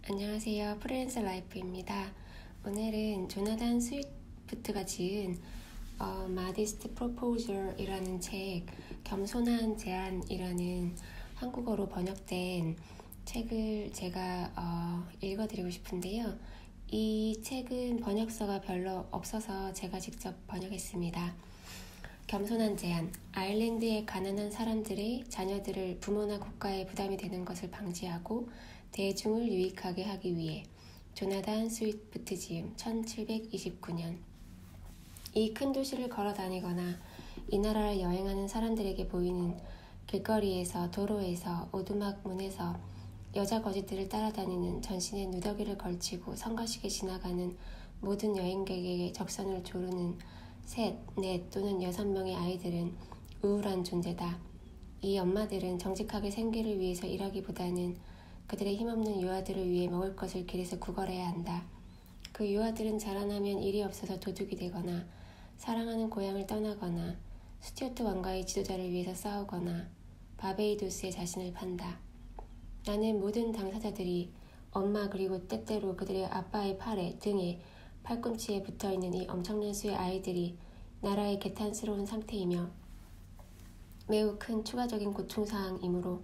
안녕하세요. 프리랜서 라이프입니다. 오늘은 조나단 스위프트가 지은 Modest Proposal이라는 책, 겸손한 제안이라는 한국어로 번역된 책을 제가 읽어드리고 싶은데요. 이 책은 번역서가 별로 없어서 제가 직접 번역했습니다. 겸손한 제안, 아일랜드의 가난한 사람들의 자녀들을 부모나 국가에 부담이 되는 것을 방지하고 대중을 유익하게 하기 위해 조나단 스위프트 지음 1729년. 이 큰 도시를 걸어 다니거나 이 나라를 여행하는 사람들에게 보이는 길거리에서, 도로에서, 오두막 문에서 여자 거지들을 따라다니는 전신에 누더기를 걸치고 성가시게 지나가는 모든 여행객에게 적선을 조르는 셋, 넷 또는 6명의 아이들은 우울한 존재다. 이 엄마들은 정직하게 생계를 위해서 일하기보다는 그들의 힘없는 유아들을 위해 먹을 것을 길에서 구걸해야 한다. 그 유아들은 자라나면 일이 없어서 도둑이 되거나 사랑하는 고향을 떠나거나 스튜어트 왕가의 지도자를 위해서 싸우거나 바베이도스의 자신을 판다. 나는 모든 당사자들이 엄마 그리고 때때로 그들의 아빠의 팔에, 등에, 팔꿈치에 붙어있는 이 엄청난 수의 아이들이 나라의 개탄스러운 상태이며 매우 큰 추가적인 고통사항이므로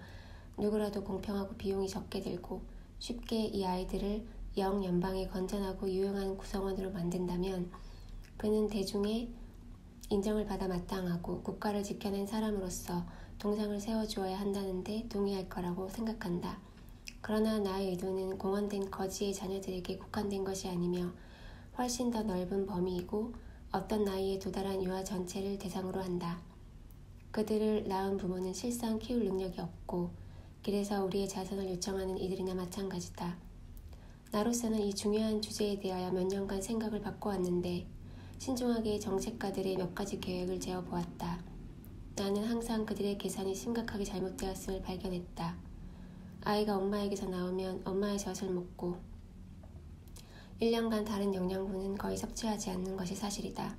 누구라도 공평하고 비용이 적게 들고 쉽게 이 아이들을 영연방의 건전하고 유용한 구성원으로 만든다면 그는 대중의 인정을 받아 마땅하고 국가를 지켜낸 사람으로서 동상을 세워주어야 한다는데 동의할 거라고 생각한다. 그러나 나의 의도는 공헌된 거지의 자녀들에게 국한된 것이 아니며 훨씬 더 넓은 범위이고 어떤 나이에 도달한 유아 전체를 대상으로 한다. 그들을 낳은 부모는 실상 키울 능력이 없고 길에서 우리의 자선을 요청하는 이들이나 마찬가지다. 나로서는 이 중요한 주제에 대하여 몇 년간 생각을 바꿔왔는데 신중하게 정책가들의 몇 가지 계획을 재어보았다. 나는 항상 그들의 계산이 심각하게 잘못되었음을 발견했다. 아이가 엄마에게서 나오면 엄마의 젖을 먹고 1년간 다른 영양분은 거의 섭취하지 않는 것이 사실이다.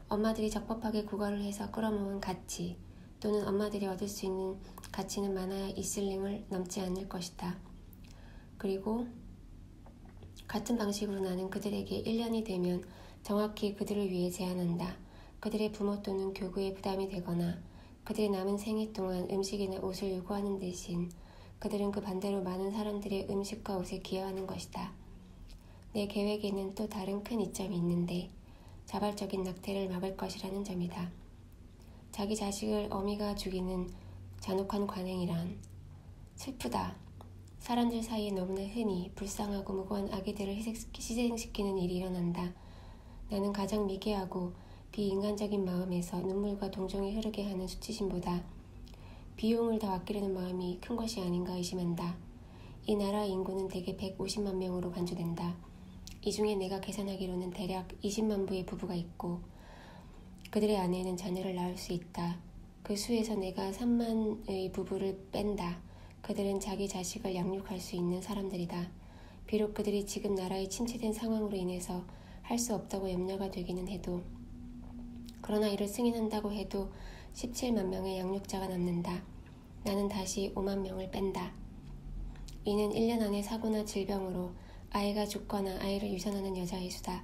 엄마들이 적법하게 구걸을 해서 끌어모은 가치 또는 엄마들이 얻을 수 있는 가치는 많아야 이슬링을 넘지 않을 것이다. 그리고 같은 방식으로 나는 그들에게 1년이 되면 정확히 그들을 위해 제안한다. 그들의 부모 또는 교구에 부담이 되거나 그들의 남은 생애 동안 음식이나 옷을 요구하는 대신 그들은 그 반대로 많은 사람들의 음식과 옷에 기여하는 것이다. 내 계획에는 또 다른 큰 이점이 있는데 자발적인 낙태를 막을 것이라는 점이다. 자기 자식을 어미가 죽이는 잔혹한 관행이란 슬프다. 사람들 사이에 너무나 흔히 불쌍하고 무고한 아기들을 희생시키는 일이 일어난다. 나는 가장 미개하고 비인간적인 마음에서 눈물과 동정이 흐르게 하는 수치심보다 비용을 더 아끼려는 마음이 큰 것이 아닌가 의심한다. 이 나라 인구는 대개 150만 명으로 간주된다. 이 중에 내가 계산하기로는 대략 20만 부의 부부가 있고 그들의 아내는 자녀를 낳을 수 있다. 그 수에서 내가 3만의 부부를 뺀다. 그들은 자기 자식을 양육할 수 있는 사람들이다. 비록 그들이 지금 나라의 침체된 상황으로 인해서 할 수 없다고 염려가 되기는 해도 그러나 이를 승인한다고 해도 17만 명의 양육자가 남는다. 나는 다시 5만 명을 뺀다. 이는 1년 안에 사고나 질병으로 아이가 죽거나 아이를 유산하는 여자의 수다.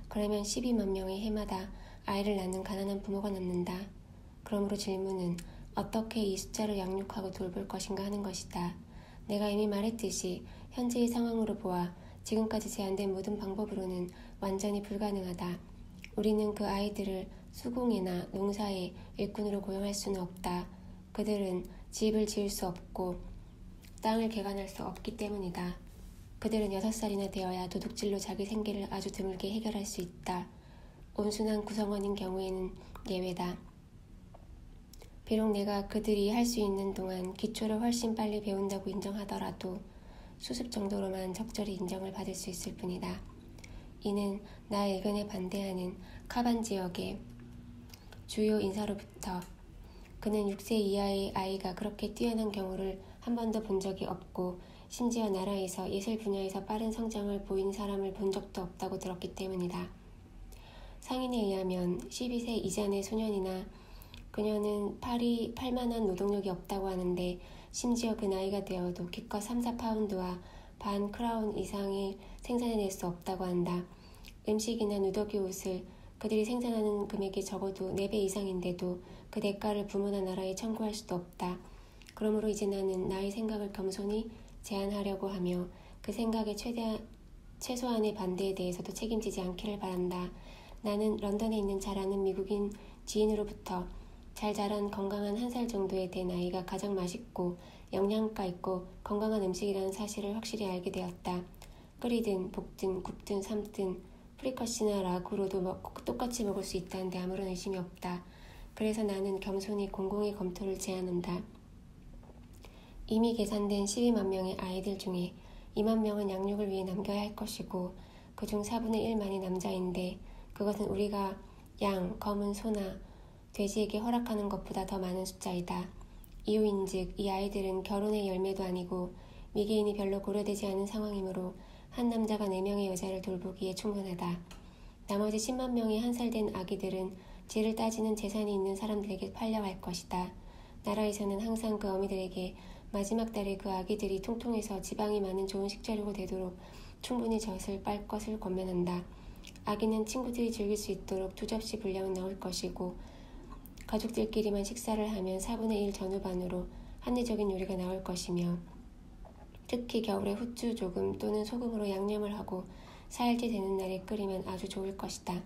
그러면 12만 명의 해마다 아이를 낳는 가난한 부모가 남는다. 그러므로 질문은 어떻게 이 숫자를 양육하고 돌볼 것인가 하는 것이다. 내가 이미 말했듯이 현재의 상황으로 보아 지금까지 제안된 모든 방법으로는 완전히 불가능하다. 우리는 그 아이들을 수공예나 농사의 일꾼으로 고용할 수는 없다. 그들은 집을 지을 수 없고 땅을 개간할 수 없기 때문이다. 그들은 6살이나 되어야 도둑질로 자기 생계를 아주 드물게 해결할 수 있다. 온순한 구성원인 경우에는 예외다. 비록 내가 그들이 할 수 있는 동안 기초를 훨씬 빨리 배운다고 인정하더라도 수습 정도로만 적절히 인정을 받을 수 있을 뿐이다. 이는 나의 의견에 반대하는 카반 지역의 주요 인사로부터 그는 6세 이하의 아이가 그렇게 뛰어난 경우를 한 번도 본 적이 없고 심지어 나라에서 예술 분야에서 빠른 성장을 보인 사람을 본 적도 없다고 들었기 때문이다. 상인에 의하면 12세 이전의 소년이나 그녀는 팔만한 노동력이 없다고 하는데 심지어 그 나이가 되어도 기껏 3, 4파운드와 반 크라운 이상을 생산해낼 수 없다고 한다. 음식이나 누더기 옷을 그들이 생산하는 금액이 적어도 4배 이상인데도 그 대가를 부모나 나라에 청구할 수도 없다. 그러므로 이제 나는 나의 생각을 겸손히 제한하려고 하며 그 생각의 최소한의 반대에 대해서도 책임지지 않기를 바란다. 나는 런던에 있는 잘 아는 미국인 지인으로부터 잘 자란 건강한 1살 정도의 된 아이가 가장 맛있고 영양가 있고 건강한 음식이라는 사실을 확실히 알게 되었다. 끓이든 볶든 굽든 삶든 프리컷이나 라구로도 똑같이 먹을 수 있다는데 아무런 의심이 없다. 그래서 나는 겸손히 공공의 검토를 제안한다. 이미 계산된 12만 명의 아이들 중에 2만 명은 양육을 위해 남겨야 할 것이고 그중 4분의 1만이 남자인데 그것은 우리가 양, 검은 소나 돼지에게 허락하는 것보다 더 많은 숫자이다. 이유인즉 이 아이들은 결혼의 열매도 아니고 미개인이 별로 고려되지 않은 상황이므로 한 남자가 4명의 여자를 돌보기에 충분하다. 나머지 10만 명의 1살 된 아기들은 질을 따지는 재산이 있는 사람들에게 팔려갈 것이다. 나라에서는 항상 그 어미들에게 마지막 달에 그 아기들이 통통해서 지방이 많은 좋은 식재료가 되도록 충분히 젖을 빨 것을 권면한다. 아기는 친구들이 즐길 수 있도록 2접시 분량은 나올 것이고 가족들끼리만 식사를 하면 4분의 1 전후반으로 합리적인 요리가 나올 것이며 특히 겨울에 후추 조금 또는 소금으로 양념을 하고 4일째 되는 날에 끓이면 아주 좋을 것이다.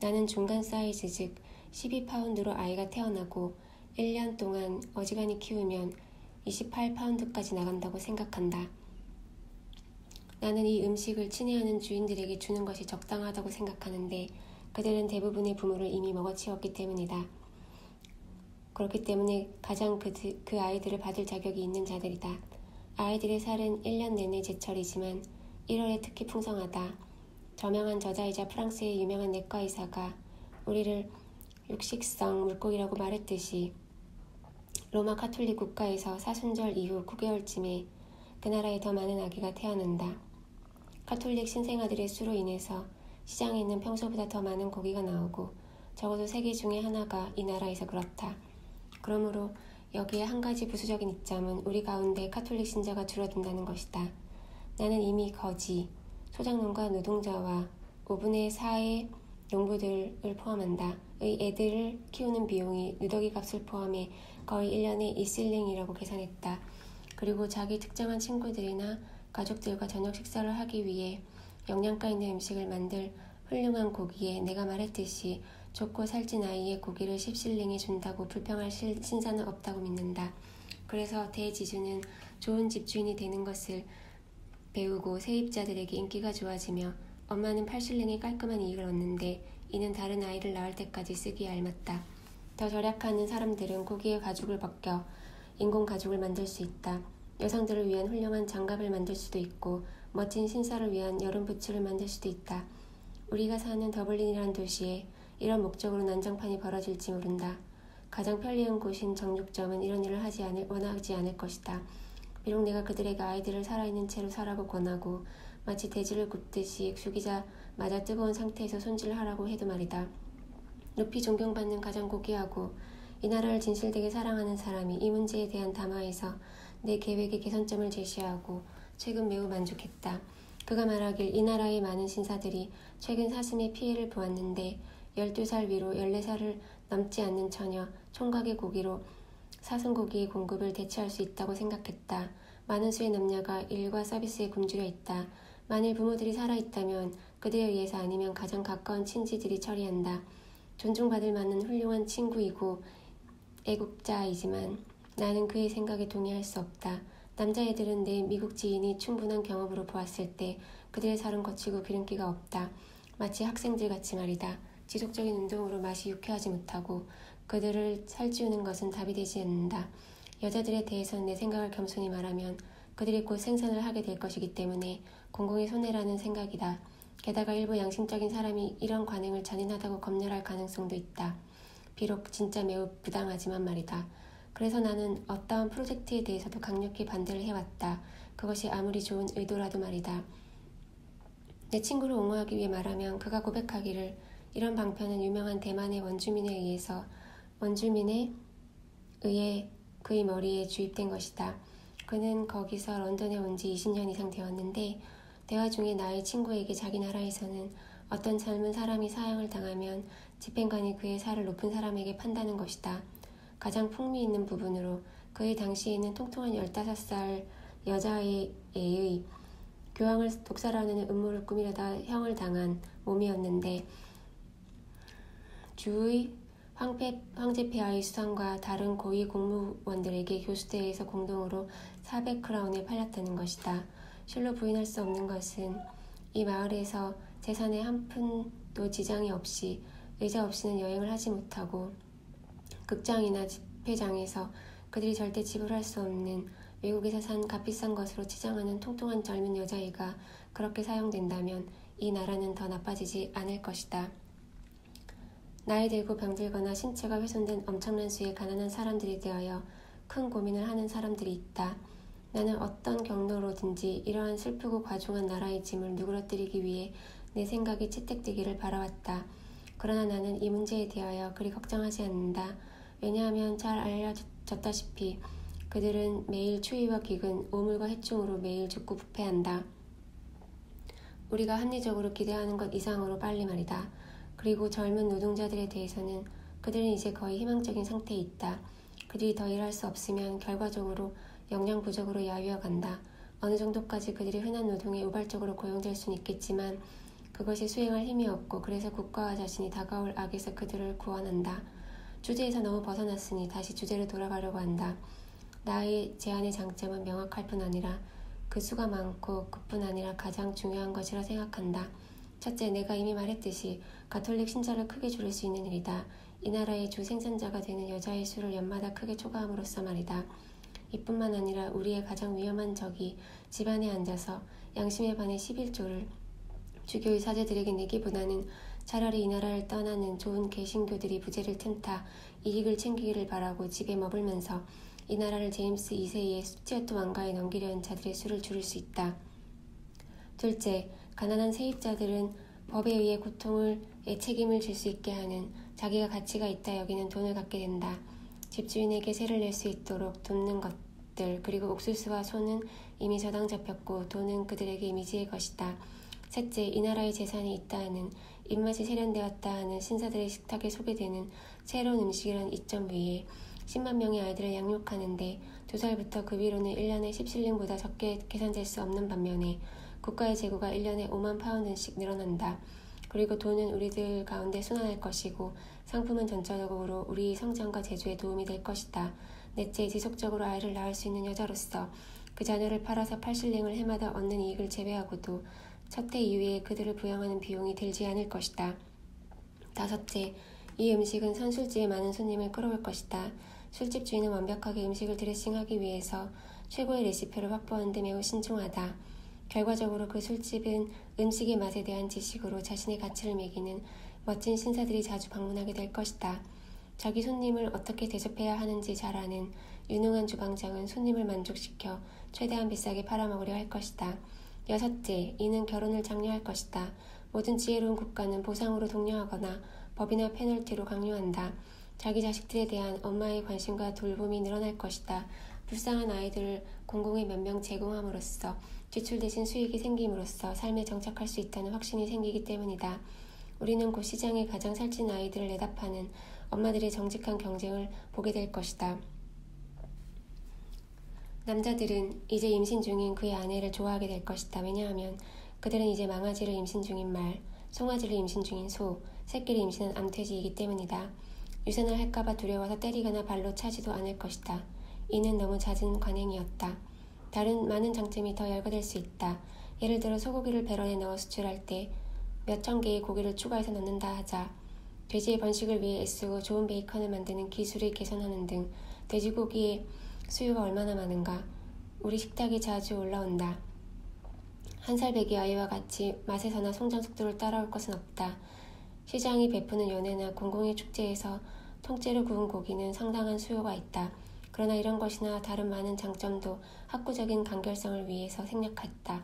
나는 중간 사이즈 즉 12파운드로 아이가 태어나고 1년 동안 어지간히 키우면 28파운드까지 나간다고 생각한다. 나는 이 음식을 친애하는 주인들에게 주는 것이 적당하다고 생각하는데 그들은 대부분의 부모를 이미 먹어치웠기 때문이다. 그렇기 때문에 가장 그 아이들을 받을 자격이 있는 자들이다. 아이들의 살은 1년 내내 제철이지만 1월에 특히 풍성하다. 저명한 저자이자 프랑스의 유명한 내과 의사가 우리를 육식성 물고기라고 말했듯이 로마 카톨릭 국가에서 사순절 이후 9개월쯤에 그 나라에 더 많은 아기가 태어난다. 카톨릭 신생아들의 수로 인해서 시장에는 평소보다 더 많은 고기가 나오고 적어도 3개 중에 하나가 이 나라에서 그렇다. 그러므로 여기에 한 가지 부수적인 이점은 우리 가운데 카톨릭 신자가 줄어든다는 것이다. 나는 이미 거지, 소작농과 노동자와 5분의 4의 농부들을 포함한다. 의 애들을 키우는 비용이 누더기 값을 포함해 거의 1년에 이슬링이라고 계산했다. 그리고 자기 특정한 친구들이나 가족들과 저녁 식사를 하기 위해 영양가 있는 음식을 만들 훌륭한 고기에 내가 말했듯이 좋고 살찐 아이의 고기를 10실링에 준다고 불평할 신사는 없다고 믿는다. 그래서 대지주는 좋은 집주인이 되는 것을 배우고 세입자들에게 인기가 좋아지며 엄마는 8실링의 깔끔한 이익을 얻는데 이는 다른 아이를 낳을 때까지 쓰기에 알맞다. 더 절약하는 사람들은 고기의 가죽을 벗겨 인공 가죽을 만들 수 있다. 여성들을 위한 훌륭한 장갑을 만들 수도 있고 멋진 신사를 위한 여름 부츠를 만들 수도 있다. 우리가 사는 더블린이라는 도시에 이런 목적으로 난장판이 벌어질지 모른다. 가장 편리한 곳인 정육점은 이런 일을 원하지 않을 것이다. 비록 내가 그들에게 아이들을 살아있는 채로 사라고 권하고 마치 돼지를 굽듯이 죽이자마자 뜨거운 상태에서 손질하라고 해도 말이다. 높이 존경받는 가장 고귀하고 이 나라를 진실되게 사랑하는 사람이 이 문제에 대한 담화에서 내 계획의 개선점을 제시하고 최근 매우 만족했다. 그가 말하길 이 나라의 많은 신사들이 최근 사슴의 피해를 보았는데 12살 위로 14살을 넘지 않는 처녀, 총각의 고기로 사슴고기의 공급을 대체할 수 있다고 생각했다. 많은 수의 남녀가 일과 서비스에 굶주려 있다. 만일 부모들이 살아있다면 그들에 의해서 아니면 가장 가까운 친지들이 처리한다. 존중받을 만한 훌륭한 친구이고 애국자이지만 나는 그의 생각에 동의할 수 없다. 남자애들은 내 미국 지인이 충분한 경험으로 보았을 때 그들의 살은 거치고 기름기가 없다. 마치 학생들같이 말이다. 지속적인 운동으로 맛이 유쾌하지 못하고 그들을 살찌우는 것은 답이 되지 않는다. 여자들에 대해서는 내 생각을 겸손히 말하면 그들이 곧 생산을 하게 될 것이기 때문에 공공의 손해라는 생각이다. 게다가 일부 양심적인 사람이 이런 관행을 잔인하다고 검열할 가능성도 있다. 비록 진짜 매우 부당하지만 말이다. 그래서 나는 어떠한 프로젝트에 대해서도 강력히 반대를 해왔다. 그것이 아무리 좋은 의도라도 말이다. 내 친구를 옹호하기 위해 말하면 그가 고백하기를 이런 방편은 유명한 대만의 원주민에 의해 그의 머리에 주입된 것이다. 그는 거기서 런던에 온 지 20년 이상 되었는데 대화 중에 나의 친구에게 자기 나라에서는 어떤 젊은 사람이 사형을 당하면 집행관이 그의 살을 높은 사람에게 판다는 것이다. 가장 풍미 있는 부분으로 그의 당시에는 통통한 15살 여자애의 교황을 독살하는 음모를 꾸미려다 형을 당한 몸이었는데 주의 황제폐하의 수상과 다른 고위 공무원들에게 교수대에서 공동으로 400크라운에 팔렸다는 것이다. 실로 부인할 수 없는 것은 이 마을에서 재산에 한 푼도 지장이 없이 의자 없이는 여행을 하지 못하고 극장이나 집회장에서 그들이 절대 지불할 수 없는 외국에서 산 값비싼 것으로 치장하는 통통한 젊은 여자애가 그렇게 사용된다면 이 나라는 더 나빠지지 않을 것이다. 나이 들고 병들거나 신체가 훼손된 엄청난 수의 가난한 사람들에 대하여 큰 고민을 하는 사람들이 있다. 나는 어떤 경로로든지 이러한 슬프고 과중한 나라의 짐을 누그러뜨리기 위해 내 생각이 채택되기를 바라왔다. 그러나 나는 이 문제에 대하여 그리 걱정하지 않는다. 왜냐하면 잘 알려졌다시피 그들은 매일 추위와 기근, 오물과 해충으로 매일 죽고 부패한다. 우리가 합리적으로 기대하는 것 이상으로 빨리 말이다. 그리고 젊은 노동자들에 대해서는 그들은 이제 거의 희망적인 상태에 있다. 그들이 더 일할 수 없으면 결과적으로 영양 부족으로 야위어 간다. 어느 정도까지 그들이 흔한 노동에 우발적으로 고용될 수는 있겠지만 그것이 수행할 힘이 없고 그래서 국가와 자신이 다가올 악에서 그들을 구원한다. 주제에서 너무 벗어났으니 다시 주제로 돌아가려고 한다. 나의 제안의 장점은 명확할 뿐 아니라 그 수가 많고 그뿐 아니라 가장 중요한 것이라 생각한다. 첫째, 내가 이미 말했듯이 가톨릭 신자를 크게 줄일 수 있는 일이다. 이 나라의 주 생산자가 되는 여자의 수를 연마다 크게 초과함으로써 말이다. 이뿐만 아니라 우리의 가장 위험한 적이 집안에 앉아서 양심에 반해 11조를 주교의 사제들에게 내기보다는 차라리 이 나라를 떠나는 좋은 개신교들이 부재를 틈타 이익을 챙기기를 바라고 집에 머물면서 이 나라를 제임스 2세의 스튜어트 왕가에 넘기려는 자들의 수를 줄일 수 있다. 둘째, 가난한 세입자들은 법에 의해 고통을 책임을 질 수 있게 하는 자기가 가치가 있다 여기는 돈을 갖게 된다. 집주인에게 세를 낼 수 있도록 돕는 것들 그리고 옥수수와 소는 이미 저당 잡혔고 돈은 그들에게 이미지의 것이다. 셋째, 이 나라의 재산이 있다 하는 입맛이 세련되었다 하는 신사들의 식탁에 소개되는 새로운 음식이라는 이점 위에 10만 명의 아이들을 양육하는데 2살부터 그 위로는 1년에 10실링보다 적게 계산될 수 없는 반면에 국가의 재고가 1년에 5만 파운드씩 늘어난다. 그리고 돈은 우리들 가운데 순환할 것이고 상품은 전적으로 우리 성장과 제주에 도움이 될 것이다. 넷째, 지속적으로 아이를 낳을 수 있는 여자로서 그 자녀를 팔아서 8실링을 해마다 얻는 이익을 제외하고도 첫 해 이후에 그들을 부양하는 비용이 들지 않을 것이다. 다섯째, 이 음식은 선술집에 많은 손님을 끌어올 것이다. 술집 주인은 완벽하게 음식을 드레싱하기 위해서 최고의 레시피를 확보하는 데 매우 신중하다. 결과적으로 그 술집은 음식의 맛에 대한 지식으로 자신의 가치를 매기는 멋진 신사들이 자주 방문하게 될 것이다. 자기 손님을 어떻게 대접해야 하는지 잘 아는 유능한 주방장은 손님을 만족시켜 최대한 비싸게 팔아먹으려 할 것이다. 여섯째, 이는 결혼을 장려할 것이다. 모든 지혜로운 국가는 보상으로 독려하거나 법이나 페널티로 강요한다. 자기 자식들에 대한 엄마의 관심과 돌봄이 늘어날 것이다. 불쌍한 아이들을 공공에 몇 명 제공함으로써 지출 대신 수익이 생김으로써 삶에 정착할 수 있다는 확신이 생기기 때문이다. 우리는 곧 시장에 가장 살찐 아이들을 내다 파는 엄마들의 정직한 경쟁을 보게 될 것이다. 남자들은 이제 임신 중인 그의 아내를 좋아하게 될 것이다. 왜냐하면 그들은 이제 망아지를 임신 중인 말, 송아지를 임신 중인 소, 새끼를 임신한 암돼지이기 때문이다. 유산을 할까봐 두려워서 때리거나 발로 차지도 않을 것이다. 이는 너무 잦은 관행이었다. 다른 많은 장점이 더 열거될 수 있다. 예를 들어 소고기를 배럴에 넣어 수출할 때 몇천 개의 고기를 추가해서 넣는다 하자. 돼지의 번식을 위해 애쓰고 좋은 베이컨을 만드는 기술을 개선하는 등 돼지고기의 수요가 얼마나 많은가. 우리 식탁에 자주 올라온다. 한 살 배기 아이와 같이 맛에서나 성장 속도를 따라올 것은 없다. 시장이 베푸는 연회나 공공의 축제에서 통째로 구운 고기는 상당한 수요가 있다. 그러나 이런 것이나 다른 많은 장점도 학구적인 간결성을 위해서 생략했다.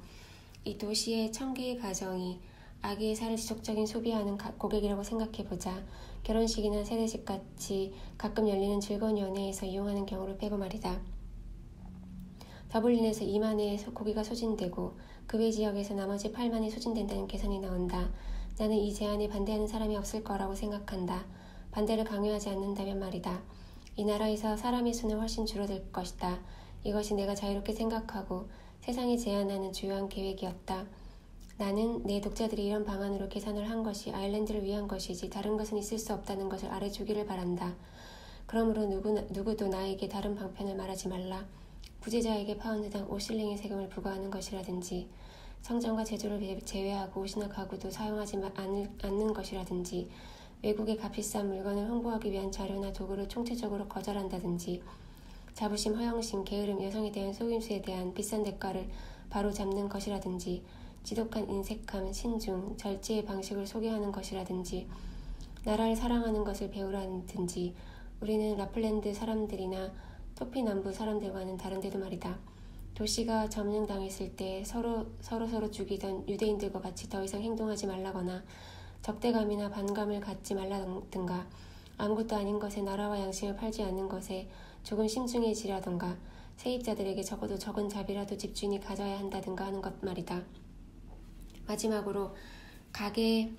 이 도시의 1000개의 가정이 아기의 살을 지속적인 소비하는 고객이라고 생각해보자. 결혼식이나 세례식같이 가끔 열리는 즐거운 연회에서 이용하는 경우를 빼고 말이다. 더블린에서 2만의 고기가 소진되고 그 외 지역에서 나머지 8만이 소진된다는 계산이 나온다. 나는 이 제안에 반대하는 사람이 없을 거라고 생각한다. 반대를 강요하지 않는다면 말이다. 이 나라에서 사람의 수는 훨씬 줄어들 것이다. 이것이 내가 자유롭게 생각하고 세상에 제안하는 주요한 계획이었다. 나는 내 독자들이 이런 방안으로 계산을 한 것이 아일랜드를 위한 것이지 다른 것은 있을 수 없다는 것을 알아주기를 바란다. 그러므로 누구도 나에게 다른 방편을 말하지 말라. 부재자에게 파운드당 5실링의 세금을 부과하는 것이라든지 성전과 제조를 제외하고 옷이나 가구도 사용하지 않는 것이라든지 외국의 값비싼 물건을 홍보하기 위한 자료나 도구를 총체적으로 거절한다든지 자부심, 허영심, 게으름, 여성에 대한 속임수에 대한 비싼 대가를 바로 잡는 것이라든지 지독한 인색함, 신중, 절제의 방식을 소개하는 것이라든지 나라를 사랑하는 것을 배우라든지 우리는 라플랜드 사람들이나 토피 남부 사람들과는 다른데도 말이다. 도시가 점령당했을 때 서로 죽이던 유대인들과 같이 더 이상 행동하지 말라거나 적대감이나 반감을 갖지 말라든가 아무것도 아닌 것에 나라와 양심을 팔지 않는 것에 조금 심중해지라던가 세입자들에게 적어도 적은 자비라도 집주인이 가져야 한다든가 하는 것 말이다. 마지막으로 가게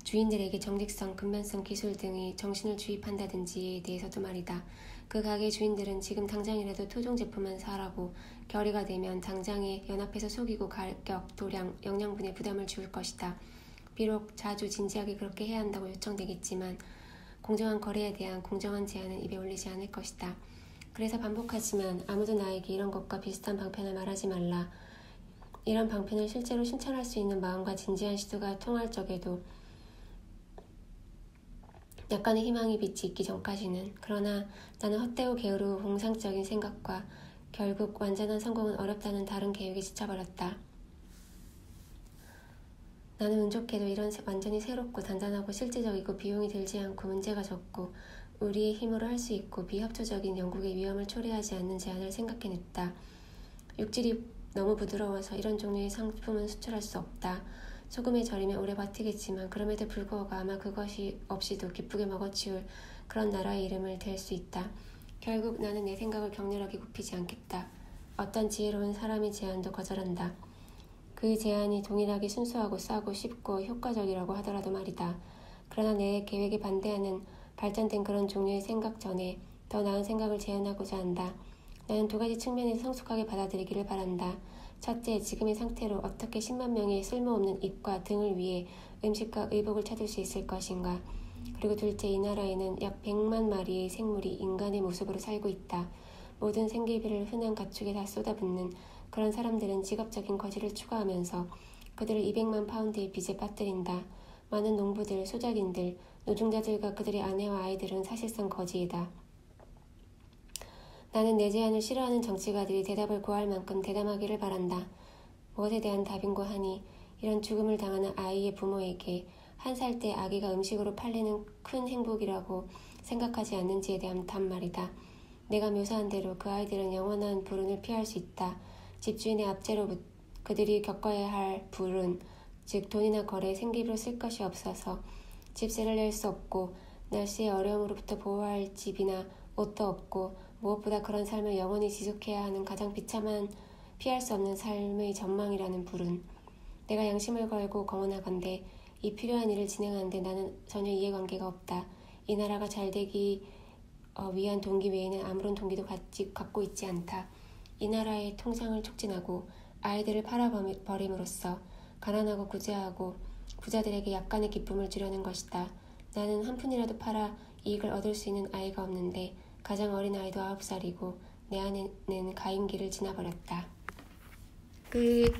주인들에게 정직성, 근면성, 기술 등의 정신을 주입한다든지에 대해서도 말이다. 그 가게 주인들은 지금 당장이라도 토종 제품만 사라고 결의가 되면 당장에 연합해서 속이고 가격, 도량, 영양분에 부담을 줄 것이다. 비록 자주 진지하게 그렇게 해야 한다고 요청되겠지만 공정한 거래에 대한 공정한 제안은 입에 올리지 않을 것이다. 그래서 반복하지만 아무도 나에게 이런 것과 비슷한 방편을 말하지 말라. 이런 방편을 실제로 실천할 수 있는 마음과 진지한 시도가 통할 적에도 약간의 희망이 빛이 있기 전까지는. 그러나 나는 헛되고 게으르고 공상적인 생각과 결국 완전한 성공은 어렵다는 다른 계획에 지쳐버렸다. 나는 운 좋게도 이런 완전히 새롭고 단단하고 실질적이고 비용이 들지 않고 문제가 적고 우리의 힘으로 할 수 있고 비협조적인 영국의 위험을 초래하지 않는 제안을 생각해냈다. 육질이 너무 부드러워서 이런 종류의 상품은 수출할 수 없다. 소금에 절이면 오래 버티겠지만 그럼에도 불구하고 아마 그것이 없이도 기쁘게 먹어치울 그런 나라의 이름을 댈 수 있다. 결국 나는 내 생각을 격렬하게 굽히지 않겠다. 어떤 지혜로운 사람의 제안도 거절한다. 그 제안이 동일하게 순수하고 싸고 쉽고 효과적이라고 하더라도 말이다. 그러나 내 계획에 반대하는 발전된 그런 종류의 생각 전에 더 나은 생각을 제안하고자 한다. 나는 두 가지 측면에서 성숙하게 받아들이기를 바란다. 첫째, 지금의 상태로 어떻게 10만 명의 쓸모없는 입과 등을 위해 음식과 의복을 찾을 수 있을 것인가. 그리고 둘째, 이 나라에는 약 100만 마리의 생물이 인간의 모습으로 살고 있다. 모든 생계비를 흔한 가축에 다 쏟아붓는 그런 사람들은 직업적인 거지를 추구하면서 그들을 200만 파운드의 빚에 빠뜨린다. 많은 농부들, 소작인들, 노동자들과 그들의 아내와 아이들은 사실상 거지이다. 나는 내 제안을 싫어하는 정치가들이 대답을 구할 만큼 대담하기를 바란다. 무엇에 대한 답인고 하니 이런 죽음을 당하는 아이의 부모에게 한 살 때 아기가 음식으로 팔리는 큰 행복이라고 생각하지 않는지에 대한 답 말이다. 내가 묘사한 대로 그 아이들은 영원한 불운을 피할 수 있다. 집주인의 압제로 그들이 겪어야 할 불운, 즉 돈이나 거래에 생계비로 쓸 것이 없어서 집세를 낼 수 없고 날씨의 어려움으로부터 보호할 집이나 옷도 없고 무엇보다 그런 삶을 영원히 지속해야 하는 가장 비참한 피할 수 없는 삶의 전망이라는 불운. 내가 양심을 걸고 공언하건대 이 필요한 일을 진행하는데 나는 전혀 이해관계가 없다. 이 나라가 잘되기 위한 동기 외에는 아무런 동기도 갖고 있지 않다. 이 나라의 통상을 촉진하고 아이들을 팔아버림으로써 가난하고 구제하고 부자들에게 약간의 기쁨을 주려는 것이다. 나는 한 푼이라도 팔아 이익을 얻을 수 있는 아이가 없는데 가장 어린 아이도 9살이고 내 아내는 가임기를 지나버렸다. 끝.